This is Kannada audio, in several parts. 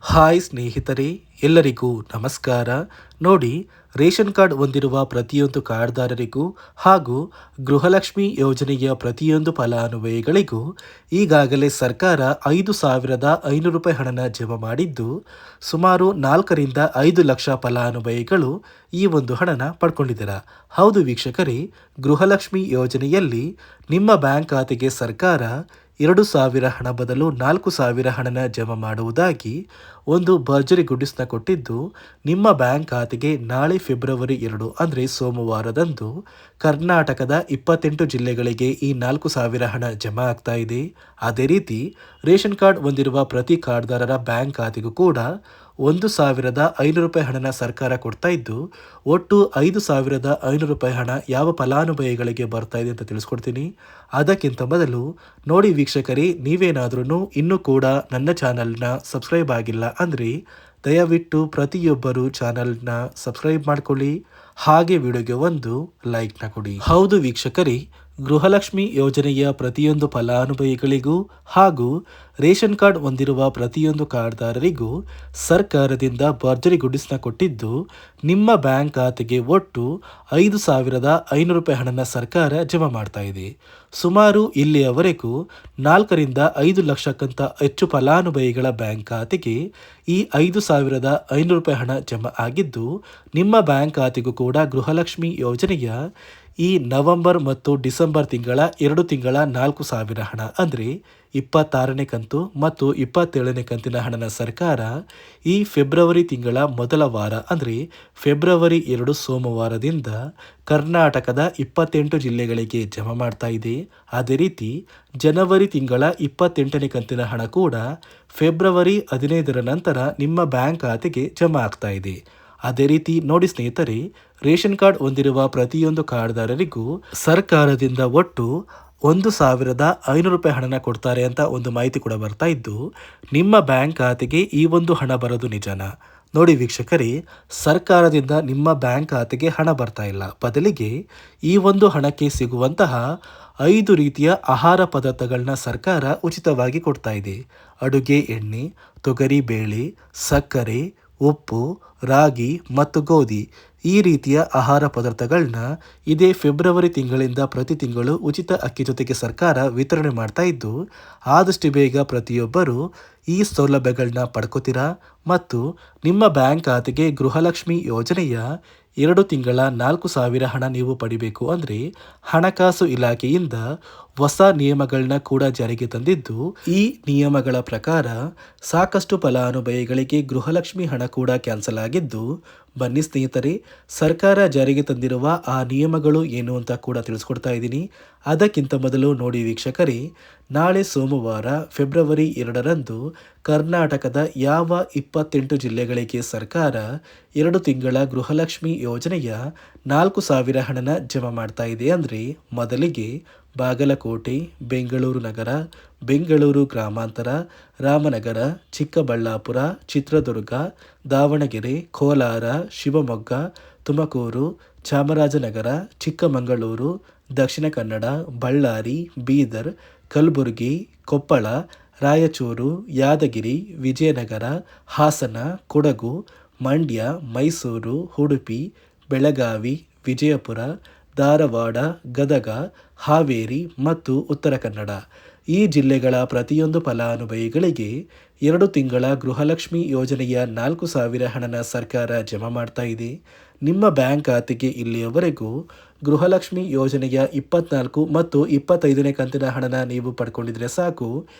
ಹಾಯ್ ಸ್ನೇಹಿತರೆ, ಎಲ್ಲರಿಗೂ ನಮಸ್ಕಾರ. ನೋಡಿ, ರೇಷನ್ ಕಾರ್ಡ್ ಹೊಂದಿರುವ ಪ್ರತಿಯೊಂದು ಕಾರ್ಡ್ದಾರರಿಗೂ ಹಾಗೂ ಗೃಹಲಕ್ಷ್ಮಿ ಯೋಜನೆಯ ಪ್ರತಿಯೊಂದು ಫಲಾನುಭವಿಗಳಿಗೂ ಈಗಾಗಲೇ ಸರ್ಕಾರ 5,500 ರೂಪಾಯಿ ಹಣನ ಜಮಾ ಮಾಡಿದ್ದು, ಸುಮಾರು 4ರಿಂದ 5 ಲಕ್ಷ ಫಲಾನುಭವಿಗಳು ಈ ಒಂದು ಹಣನ ಪಡ್ಕೊಂಡಿದ್ದೀರಾ. ಹೌದು ವೀಕ್ಷಕರೇ, ಗೃಹಲಕ್ಷ್ಮಿ ಯೋಜನೆಯಲ್ಲಿ ನಿಮ್ಮ ಬ್ಯಾಂಕ್ ಖಾತೆಗೆ ಸರ್ಕಾರ 2,000 ಹಣ ಬದಲು 4,000 ಹಣನ ಜಮಾ ಮಾಡುವುದಾಗಿ ಒಂದು ಭರ್ಜರಿ ಗುಡ್ಡಿಸ್ನ ಕೊಟ್ಟಿದ್ದು, ನಿಮ್ಮ ಬ್ಯಾಂಕ್ ಖಾತೆಗೆ ನಾಳೆ ಫೆಬ್ರವರಿ 2 ಅಂದರೆ ಸೋಮವಾರದಂದು ಕರ್ನಾಟಕದ 28 ಜಿಲ್ಲೆಗಳಿಗೆ ಈ 4,000 ಹಣ ಜಮಾ ಆಗ್ತಾ ಇದೆ. ಅದೇ ರೀತಿ ರೇಷನ್ ಕಾರ್ಡ್ ಹೊಂದಿರುವ ಪ್ರತಿ ಕಾರ್ಡ್ದಾರರ ಬ್ಯಾಂಕ್ ಖಾತೆಗೂ ಕೂಡ 1,500 ರೂಪಾಯಿ ಹಣನ ಸರ್ಕಾರ ಕೊಡ್ತಾ ಇದ್ದು, ಒಟ್ಟು 5,500 ರೂಪಾಯಿ ಹಣ ಯಾವ ಫಲಾನುಭವಿಗಳಿಗೆ ಬರ್ತಾ ಇದೆ ಅಂತ ತಿಳಿಸ್ಕೊಡ್ತೀನಿ. ಅದಕ್ಕಿಂತ ಮೊದಲು ನೋಡಿ ವೀಕ್ಷಕರೇ, ನೀವೇನಾದ್ರೂ ಇನ್ನೂ ಕೂಡ ನನ್ನ ಚಾನಲ್ನ ಸಬ್ಸ್ಕ್ರೈಬ್ ಆಗಿಲ್ಲ ಅಂದರೆ ದಯವಿಟ್ಟು ಪ್ರತಿಯೊಬ್ಬರು ಚಾನಲ್ನ ಸಬ್ಸ್ಕ್ರೈಬ್ ಮಾಡ್ಕೊಳ್ಳಿ, ಹಾಗೆ ವಿಡಿಯೋಗೆ ಒಂದು ಲೈಕ್ನ ಕೊಡಿ. ಹೌದು ವೀಕ್ಷಕರೇ, ಗೃಹಲಕ್ಷ್ಮಿ ಯೋಜನೆಯ ಪ್ರತಿಯೊಂದು ಫಲಾನುಭವಿಗಳಿಗೂ ಹಾಗೂ ರೇಷನ್ ಕಾರ್ಡ್ ಹೊಂದಿರುವ ಪ್ರತಿಯೊಂದು ಕಾರ್ಡ್ದಾರರಿಗೂ ಸರ್ಕಾರದಿಂದ ಭರ್ಜರಿ ಗುಡ್ಡಿಸ್ನ ಕೊಟ್ಟಿದ್ದು, ನಿಮ್ಮ ಬ್ಯಾಂಕ್ ಖಾತೆಗೆ ಒಟ್ಟು 5,500 ರೂಪಾಯಿ ಹಣನ ಸರ್ಕಾರ ಜಮಾ ಮಾಡ್ತಾ ಇದೆ. ಸುಮಾರು ಇಲ್ಲಿಯವರೆಗೂ 4ರಿಂದ 5 ಲಕ್ಷಕ್ಕಿಂತ ಹೆಚ್ಚು ಫಲಾನುಭವಿಗಳ ಬ್ಯಾಂಕ್ ಖಾತೆಗೆ ಈ 5,500 ರೂಪಾಯಿ ಹಣ ಜಮಾ ಆಗಿದ್ದು, ನಿಮ್ಮ ಬ್ಯಾಂಕ್ ಖಾತೆಗೂ ಕೂಡ ಗೃಹಲಕ್ಷ್ಮಿ ಯೋಜನೆಯ ಈ ನವೆಂಬರ್ ಮತ್ತು ಡಿಸೆಂಬರ್ ತಿಂಗಳ 2 ತಿಂಗಳ 4,000 ಹಣ ಅಂದರೆ 26ನೇ ಕಂತು ಮತ್ತು 27ನೇ ಕಂತಿನ ಹಣನ ಸರ್ಕಾರ ಈ ಫೆಬ್ರವರಿ ತಿಂಗಳ ಮೊದಲ ವಾರ ಅಂದರೆ ಫೆಬ್ರವರಿ 2 ಸೋಮವಾರದಿಂದ ಕರ್ನಾಟಕದ 28 ಜಿಲ್ಲೆಗಳಿಗೆ ಜಮಾ ಮಾಡ್ತಾ ಇದೆ. ಅದೇ ರೀತಿ ಜನವರಿ ತಿಂಗಳ 28ನೇ ಕಂತಿನ ಹಣ ಕೂಡ ಫೆಬ್ರವರಿ 15ರ ನಂತರ ನಿಮ್ಮ ಬ್ಯಾಂಕ್ ಖಾತೆಗೆ ಜಮಾ ಆಗ್ತಾ ಇದೆ. ಅದೇ ರೀತಿ ನೋಡಿ ಸ್ನೇಹಿತರೆ, ರೇಷನ್ ಕಾರ್ಡ್ ಹೊಂದಿರುವ ಪ್ರತಿಯೊಂದು ಕಾರ್ಡ್ದಾರರಿಗೂ ಸರ್ಕಾರದಿಂದ ಒಟ್ಟು 1,500 ರೂಪಾಯಿ ಹಣನ ಕೊಡ್ತಾರೆ ಅಂತ ಒಂದು ಮಾಹಿತಿ ಕೂಡ ಬರ್ತಾ ಇದ್ದು, ನಿಮ್ಮ ಬ್ಯಾಂಕ್ ಖಾತೆಗೆ ಈ ಒಂದು ಹಣ ಬರೋದು ನಿಜನಾ? ನೋಡಿ ವೀಕ್ಷಕರೇ, ಸರ್ಕಾರದಿಂದ ನಿಮ್ಮ ಬ್ಯಾಂಕ್ ಖಾತೆಗೆ ಹಣ ಬರ್ತಾ ಇಲ್ಲ, ಬದಲಿಗೆ ಈ ಒಂದು ಹಣಕ್ಕೆ ಸಿಗುವಂತಹ 5 ರೀತಿಯ ಆಹಾರ ಪದಾರ್ಥಗಳನ್ನ ಸರ್ಕಾರ ಉಚಿತವಾಗಿ ಕೊಡ್ತಾ ಇದೆ. ಅಡುಗೆ ಎಣ್ಣೆ, ತೊಗರಿ ಬೇಳೆ, ಸಕ್ಕರೆ, ಉಪ್ಪು, ರಾಗಿ ಮತ್ತು ಗೋಧಿ ಈ ರೀತಿಯ ಆಹಾರ ಪದಾರ್ಥಗಳನ್ನ ಇದೇ ಫೆಬ್ರವರಿ ತಿಂಗಳಿಂದ ಪ್ರತಿ ತಿಂಗಳು ಉಚಿತ ಅಕ್ಕಿ ಜೊತೆಗೆ ಸರ್ಕಾರ ವಿತರಣೆ ಮಾಡ್ತಾ ಇದ್ದು, ಆದಷ್ಟು ಬೇಗ ಪ್ರತಿಯೊಬ್ಬರು ಈ ಸೌಲಭ್ಯಗಳನ್ನ ಪಡ್ಕೋತೀರಾ ಮತ್ತು ನಿಮ್ಮ ಬ್ಯಾಂಕ್ ಖಾತೆಗೆ ಗೃಹಲಕ್ಷ್ಮಿ ಯೋಜನೆಯ 2 ತಿಂಗಳ 4,000 ಹಣ ನೀವು ಪಡಿಬೇಕು ಅಂದರೆ ಹಣಕಾಸು ಇಲಾಖೆಯಿಂದ ಹೊಸ ನಿಯಮಗಳನ್ನ ಕೂಡ ಜಾರಿಗೆ ತಂದಿದ್ದು, ಈ ನಿಯಮಗಳ ಪ್ರಕಾರ ಸಾಕಷ್ಟು ಫಲಾನುಭವಿಗಳಿಗೆ ಗೃಹಲಕ್ಷ್ಮಿ ಹಣ ಕೂಡ ಕ್ಯಾನ್ಸಲ್ ಆಗಿದ್ದು, ಬನ್ನಿ ಸ್ನೇಹಿತರೆ, ಸರ್ಕಾರ ಜಾರಿಗೆ ತಂದಿರುವ ಆ ನಿಯಮಗಳು ಏನು ಅಂತ ಕೂಡ ತಿಳಿಸ್ಕೊಡ್ತಾ ಇದ್ದೀನಿ. ಅದಕ್ಕಿಂತ ಮೊದಲು ನೋಡಿ ವೀಕ್ಷಕರೇ, ನಾಳೆ ಸೋಮವಾರ ಫೆಬ್ರವರಿ 2ರಂದು ಕರ್ನಾಟಕದ ಯಾವ 28 ಜಿಲ್ಲೆಗಳಿಗೆ ಸರ್ಕಾರ 2 ತಿಂಗಳ ಗೃಹಲಕ್ಷ್ಮಿ ಯೋಜನೆಯ 4,000 ಹಣನ ಜಮಾ ಮಾಡ್ತಾ ಇದೆ ಅಂದರೆ, ಮೊದಲಿಗೆ ಬಾಗಲಕೋಟೆ, ಬೆಂಗಳೂರು ನಗರ, ಬೆಂಗಳೂರು ಗ್ರಾಮಾಂತರ, ರಾಮನಗರ, ಚಿಕ್ಕಬಳ್ಳಾಪುರ, ಚಿತ್ರದುರ್ಗ, ದಾವಣಗೆರೆ, ಕೋಲಾರ, ಶಿವಮೊಗ್ಗ, ತುಮಕೂರು, ಚಾಮರಾಜನಗರ, ಚಿಕ್ಕಮಗಳೂರು, ದಕ್ಷಿಣ ಕನ್ನಡ, ಬಳ್ಳಾರಿ, ಬೀದರ್, ಕಲಬುರಗಿ, ಕೊಪ್ಪಳ, ರಾಯಚೂರು, ಯಾದಗಿರಿ, ವಿಜಯನಗರ, ಹಾಸನ, ಕೊಡಗು, ಮಂಡ್ಯ, ಮೈಸೂರು, ಉಡುಪಿ, ಬೆಳಗಾವಿ, ವಿಜಯಪುರ, ಧಾರವಾಡ, ಗದಗ, ಹಾವೇರಿ ಮತ್ತು ಉತ್ತರ ಕನ್ನಡ ಈ ಜಿಲ್ಲೆಗಳ ಪ್ರತಿಯೊಂದು ಫಲಾನುಭವಿಗಳಿಗೆ 2 ತಿಂಗಳ ಗೃಹಲಕ್ಷ್ಮಿ ಯೋಜನೆಯ 4,000 ಹಣನ ಸರ್ಕಾರ ಜಮಾ ಮಾಡ್ತಾ ಇದೆ. ನಿಮ್ಮ ಬ್ಯಾಂಕ್ ಖಾತೆಗೆ ಇಲ್ಲಿಯವರೆಗೂ ಗೃಹಲಕ್ಷ್ಮಿ ಯೋಜನೆಯ 24 ಮತ್ತು 25ನೇ ಕಂತಿನ ಹಣನ ನೀವು ಪಡ್ಕೊಂಡಿದ್ರೆ ಸಾಕು,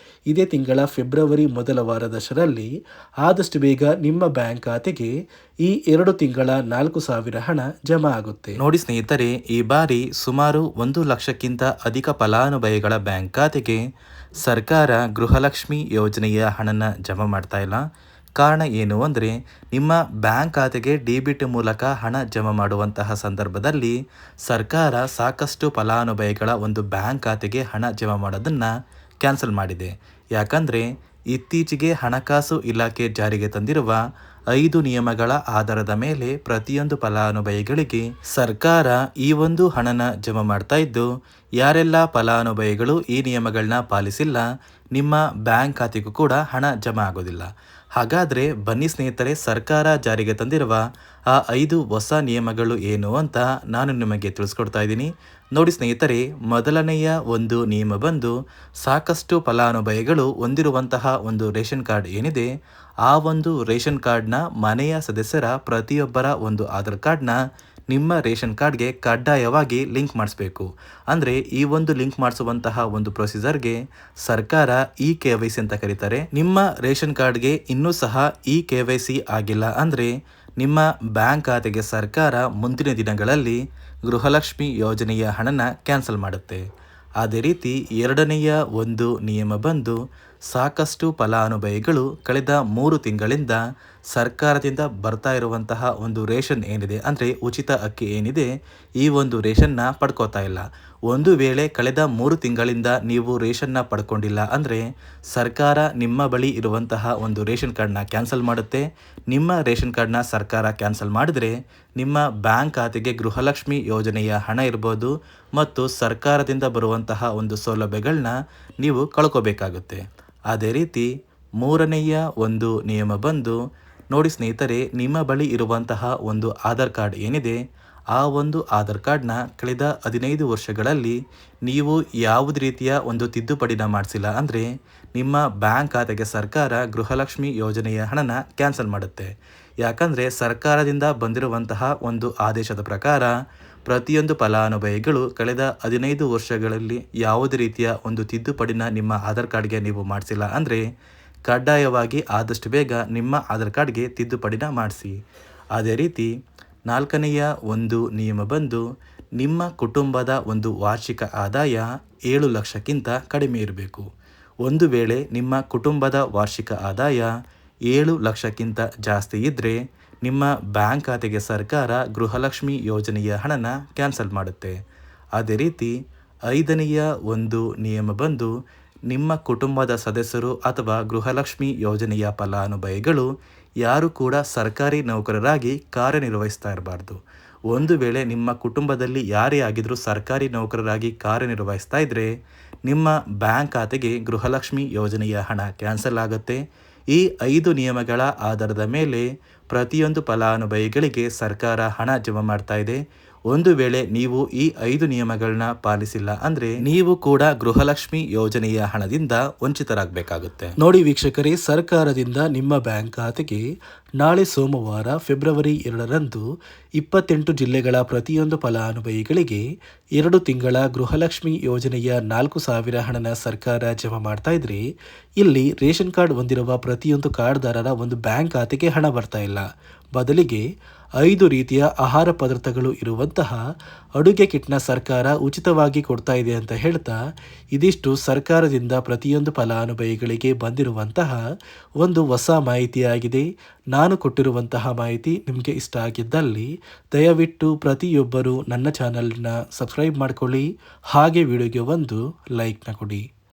ಇದೇ ತಿಂಗಳ ಫೆಬ್ರವರಿ ಮೊದಲ ವಾರದಷ್ಟರಲ್ಲಿ ಆದಷ್ಟು ಬೇಗ ನಿಮ್ಮ ಬ್ಯಾಂಕ್ ಖಾತೆಗೆ ಈ 2 ತಿಂಗಳ 4,000 ಹಣ ಜಮಾ ಆಗುತ್ತೆ. ನೋಡಿ ಸ್ನೇಹಿತರೆ, ಈ ಬಾರಿ ಸುಮಾರು 1 ಲಕ್ಷಕ್ಕಿಂತ ಅಧಿಕ ಫಲಾನುಭವಿಗಳ ಬ್ಯಾಂಕ್ ಖಾತೆಗೆ ಸರ್ಕಾರ ಗೃಹಲಕ್ಷ್ಮಿ ಯೋಜನೆಯ ಹಣನ ಜಮಾ ಮಾಡ್ತಾ ಇಲ್ಲ. ಕಾರಣ ಏನು ಅಂದರೆ, ನಿಮ್ಮ ಬ್ಯಾಂಕ್ ಖಾತೆಗೆ ಡೆಬಿಟ್ ಮೂಲಕ ಹಣ ಜಮಾ ಮಾಡುವಂತಹ ಸಂದರ್ಭದಲ್ಲಿ ಸರ್ಕಾರ ಸಾಕಷ್ಟು ಫಲಾನುಭವಿಗಳ ಒಂದು ಬ್ಯಾಂಕ್ ಖಾತೆಗೆ ಹಣ ಜಮಾ ಮಾಡೋದನ್ನು ಕ್ಯಾನ್ಸಲ್ ಮಾಡಿದೆ. ಯಾಕಂದರೆ ಇತ್ತೀಚೆಗೆ ಹಣಕಾಸು ಇಲಾಖೆ ಜಾರಿಗೆ ತಂದಿರುವ 5 ನಿಯಮಗಳ ಆಧಾರದ ಮೇಲೆ ಪ್ರತಿಯೊಂದು ಫಲಾನುಭವಿಗಳಿಗೆ ಸರ್ಕಾರ ಈ ಒಂದು ಹಣನ ಜಮಾ ಮಾಡ್ತಾ ಇದ್ದು, ಯಾರೆಲ್ಲ ಫಲಾನುಭವಿಗಳು ಈ ನಿಯಮಗಳನ್ನ ಪಾಲಿಸಿಲ್ಲ, ನಿಮ್ಮ ಬ್ಯಾಂಕ್ ಖಾತೆಗೂ ಕೂಡ ಹಣ ಜಮಾ ಆಗೋದಿಲ್ಲ. ಹಾಗಾದರೆ ಬನ್ನಿ ಸ್ನೇಹಿತರೆ, ಸರ್ಕಾರ ಜಾರಿಗೆ ತಂದಿರುವ ಆ 5 ಹೊಸ ನಿಯಮಗಳು ಏನು ಅಂತ ನಾನು ನಿಮಗೆ ತಿಳಿಸ್ಕೊಡ್ತಾ ಇದ್ದೀನಿ. ನೋಡಿ ಸ್ನೇಹಿತರೆ, ಮೊದಲನೆಯ ಒಂದು ನಿಯಮ ಬಂದು ಸಾಕಷ್ಟು ಫಲಾನುಭವಿಗಳು ಹೊಂದಿರುವಂತಹ ಒಂದು ರೇಷನ್ ಕಾರ್ಡ್ ಏನಿದೆ, ಆ ಒಂದು ರೇಷನ್ ಕಾರ್ಡ್ನ ಮನೆಯ ಸದಸ್ಯರ ಪ್ರತಿಯೊಬ್ಬರ ಒಂದು ಆಧಾರ್ ಕಾರ್ಡ್ನ ನಿಮ್ಮ ರೇಷನ್ ಕಾರ್ಡ್ಗೆ ಕಡ್ಡಾಯವಾಗಿ ಲಿಂಕ್ ಮಾಡಿಸ್ಬೇಕು. ಅಂದರೆ ಈ ಒಂದು ಲಿಂಕ್ ಮಾಡಿಸುವಂತಹ ಒಂದು ಪ್ರೊಸೀಜರ್ಗೆ ಸರ್ಕಾರ KYC ಅಂತ ಕರೀತಾರೆ. ನಿಮ್ಮ ರೇಷನ್ ಕಾರ್ಡ್ಗೆ ಇನ್ನೂ ಸಹ KYC ಆಗಿಲ್ಲ ಅಂದರೆ ನಿಮ್ಮ ಬ್ಯಾಂಕ್ ಖಾತೆಗೆ ಸರ್ಕಾರ ಮುಂದಿನ ದಿನಗಳಲ್ಲಿ ಗೃಹಲಕ್ಷ್ಮಿ ಯೋಜನೆಯ ಹಣನ ಕ್ಯಾನ್ಸಲ್ ಮಾಡುತ್ತೆ. ಅದೇ ರೀತಿ ಎರಡನೆಯ ಒಂದು ನಿಯಮ ಬಂದು ಸಾಕಷ್ಟು ಫಲಾನುಭವಿಗಳು ಕಳೆದ 3 ತಿಂಗಳಿಂದ ಸರ್ಕಾರದಿಂದ ಬರ್ತಾ ಇರುವಂತಹ ಒಂದು ರೇಷನ್ ಏನಿದೆ, ಅಂದರೆ ಉಚಿತ ಅಕ್ಕಿ ಏನಿದೆ, ಈ ಒಂದು ರೇಷನ್ನ ಪಡ್ಕೋತಾ ಇಲ್ಲ. ಒಂದು ವೇಳೆ ಕಳೆದ 3 ತಿಂಗಳಿಂದ ನೀವು ರೇಷನ್ನ ಪಡ್ಕೊಂಡಿಲ್ಲ ಅಂದರೆ ಸರ್ಕಾರ ನಿಮ್ಮ ಬಳಿ ಇರುವಂತಹ ಒಂದು ರೇಷನ್ ಕಾರ್ಡ್ನ ಕ್ಯಾನ್ಸಲ್ ಮಾಡುತ್ತೆ. ನಿಮ್ಮ ರೇಷನ್ ಕಾರ್ಡ್ನ ಸರ್ಕಾರ ಕ್ಯಾನ್ಸಲ್ ಮಾಡಿದರೆ ನಿಮ್ಮ ಬ್ಯಾಂಕ್ ಖಾತೆಗೆ ಗೃಹಲಕ್ಷ್ಮಿ ಯೋಜನೆಯ ಹಣ ಇರ್ಬೋದು ಮತ್ತು ಸರ್ಕಾರದಿಂದ ಬರುವಂತಹ ಒಂದು ಸೌಲಭ್ಯಗಳನ್ನ ನೀವು ಕಳ್ಕೋಬೇಕಾಗುತ್ತೆ. ಅದೇ ರೀತಿ ಮೂರನೆಯ ಒಂದು ನಿಯಮ ಬಂದು ನೋಡಿ ಸ್ನೇಹಿತರೆ, ನಿಮ್ಮ ಬಳಿ ಇರುವಂತಹ ಒಂದು ಆಧಾರ್ ಕಾರ್ಡ್ ಏನಿದೆ, ಆ ಒಂದು ಆಧಾರ್ ಕಾರ್ಡ್ನ ಕಳೆದ 15 ವರ್ಷಗಳಲ್ಲಿ ನೀವು ಯಾವುದೇ ರೀತಿಯ ಒಂದು ತಿದ್ದುಪಡಿನ ಮಾಡಿಸಿಲ್ಲ ಅಂದರೆ ನಿಮ್ಮ ಬ್ಯಾಂಕ್ ಖಾತೆಗೆ ಸರ್ಕಾರ ಗೃಹಲಕ್ಷ್ಮಿ ಯೋಜನೆಯ ಹಣನ ಕ್ಯಾನ್ಸಲ್ ಮಾಡುತ್ತೆ. ಯಾಕಂದರೆ ಸರ್ಕಾರದಿಂದ ಬಂದಿರುವಂತಹ ಒಂದು ಆದೇಶದ ಪ್ರಕಾರ ಪ್ರತಿಯೊಂದು ಫಲಾನುಭವಿಗಳು ಕಳೆದ 15 ವರ್ಷಗಳಲ್ಲಿ ಯಾವುದೇ ರೀತಿಯ ಒಂದು ತಿದ್ದುಪಡಿನ ನಿಮ್ಮ ಆಧಾರ್ ಕಾರ್ಡ್ಗೆ ನೀವು ಮಾಡಿಸಿಲ್ಲ ಅಂದರೆ ಕಡ್ಡಾಯವಾಗಿ ಆದಷ್ಟು ಬೇಗ ನಿಮ್ಮ ಆಧಾರ್ ಕಾರ್ಡ್ಗೆ ತಿದ್ದುಪಡಿನ ಮಾಡಿಸಿ. ಅದೇ ರೀತಿ ನಾಲ್ಕನೆಯ ಒಂದು ನಿಯಮ ಬಂದು ನಿಮ್ಮ ಕುಟುಂಬದ ಒಂದು ವಾರ್ಷಿಕ ಆದಾಯ 7 ಲಕ್ಷಕ್ಕಿಂತ ಕಡಿಮೆ ಇರಬೇಕು. ಒಂದು ವೇಳೆ ನಿಮ್ಮ ಕುಟುಂಬದ ವಾರ್ಷಿಕ ಆದಾಯ 7 ಲಕ್ಷಕ್ಕಿಂತ ಜಾಸ್ತಿ ಇದ್ದರೆ ನಿಮ್ಮ ಬ್ಯಾಂಕ್ ಖಾತೆಗೆ ಸರ್ಕಾರ ಗೃಹಲಕ್ಷ್ಮಿ ಯೋಜನೆಯ ಹಣನ ಕ್ಯಾನ್ಸಲ್ ಮಾಡುತ್ತೆ. ಅದೇ ರೀತಿ ಐದನೆಯ ಒಂದು ನಿಯಮ ಬಂದು ನಿಮ್ಮ ಕುಟುಂಬದ ಸದಸ್ಯರು ಅಥವಾ ಗೃಹಲಕ್ಷ್ಮಿ ಯೋಜನೆಯ ಫಲಾನುಭವಿಗಳು ಯಾರು ಕೂಡ ಸರ್ಕಾರಿ ನೌಕರರಾಗಿ ಕಾರ್ಯನಿರ್ವಹಿಸ್ತಾ ಇರಬಾರ್ದು. ಒಂದು ವೇಳೆ ನಿಮ್ಮ ಕುಟುಂಬದಲ್ಲಿ ಯಾರೇ ಆಗಿದ್ರೂ ಸರ್ಕಾರಿ ನೌಕರರಾಗಿ ಕಾರ್ಯನಿರ್ವಹಿಸ್ತಾ ಇದ್ದರೆ ನಿಮ್ಮ ಬ್ಯಾಂಕ್ ಖಾತೆಗೆ ಗೃಹಲಕ್ಷ್ಮಿ ಯೋಜನೆಯ ಹಣ ಕ್ಯಾನ್ಸಲ್ ಆಗುತ್ತೆ. ಈ 5 ನಿಯಮಗಳ ಆಧಾರದ ಮೇಲೆ ಪ್ರತಿಯೊಂದು ಫಲಾನುಭವಿಗಳಿಗೆ ಸರ್ಕಾರ ಹಣ ಜಮಾ ಮಾಡ್ತಾ ಇದೆ. ಒಂದು ವೇಳೆ ನೀವು ಈ 5 ನಿಯಮಗಳನ್ನ ಪಾಲಿಸಿಲ್ಲ ಅಂದರೆ ನೀವು ಕೂಡ ಗೃಹಲಕ್ಷ್ಮಿ ಯೋಜನೆಯ ಹಣದಿಂದ ವಂಚಿತರಾಗಬೇಕಾಗುತ್ತೆ. ನೋಡಿ ವೀಕ್ಷಕರೇ, ಸರ್ಕಾರದಿಂದ ನಿಮ್ಮ ಬ್ಯಾಂಕ್ ಖಾತೆಗೆ ನಾಳೆ ಸೋಮವಾರ ಫೆಬ್ರವರಿ 2ರಂದು 28 ಜಿಲ್ಲೆಗಳ ಪ್ರತಿಯೊಂದು ಫಲಾನುಭವಿಗಳಿಗೆ 2 ತಿಂಗಳ ಗೃಹಲಕ್ಷ್ಮಿ ಯೋಜನೆಯ 4,000 ಹಣನ ಸರ್ಕಾರ ಜಮಾ ಮಾಡ್ತಾ ಇದ್ರೆ, ಇಲ್ಲಿ ರೇಷನ್ ಕಾರ್ಡ್ ಹೊಂದಿರುವ ಪ್ರತಿಯೊಂದು ಕಾರ್ಡ್ದಾರರ ಒಂದು ಬ್ಯಾಂಕ್ ಖಾತೆಗೆ ಹಣ ಬರ್ತಾ ಇಲ್ಲ. ಬದಲಿಗೆ 5 ರೀತಿಯ ಆಹಾರ ಪದಾರ್ಥಗಳು ಇರುವಂತಹ ಅಡುಗೆ ಕಿಟ್ನ ಸರ್ಕಾರ ಉಚಿತವಾಗಿ ಕೊಡ್ತಾ ಇದೆ ಅಂತ ಹೇಳ್ತಾ, ಇದಿಷ್ಟು ಸರ್ಕಾರದಿಂದ ಪ್ರತಿಯೊಂದು ಫಲಾನುಭವಿಗಳಿಗೆ ಬಂದಿರುವಂತಹ ಒಂದು ಹೊಸ ಮಾಹಿತಿಯಾಗಿದೆ. ನಾನು ಕೊಟ್ಟಿರುವಂತಹ ಮಾಹಿತಿ ನಿಮಗೆ ಇಷ್ಟ ಆಗಿದ್ದಲ್ಲಿ ದಯವಿಟ್ಟು ಪ್ರತಿಯೊಬ್ಬರು ನನ್ನ ಚಾನಲ್ನ ಸಬ್ಸ್ಕ್ರೈಬ್ ಮಾಡಿಕೊಳ್ಳಿ, ಹಾಗೆ ವಿಡಿಯೋಗೆ ಒಂದು ಲೈಕ್ನ ಕೊಡಿ.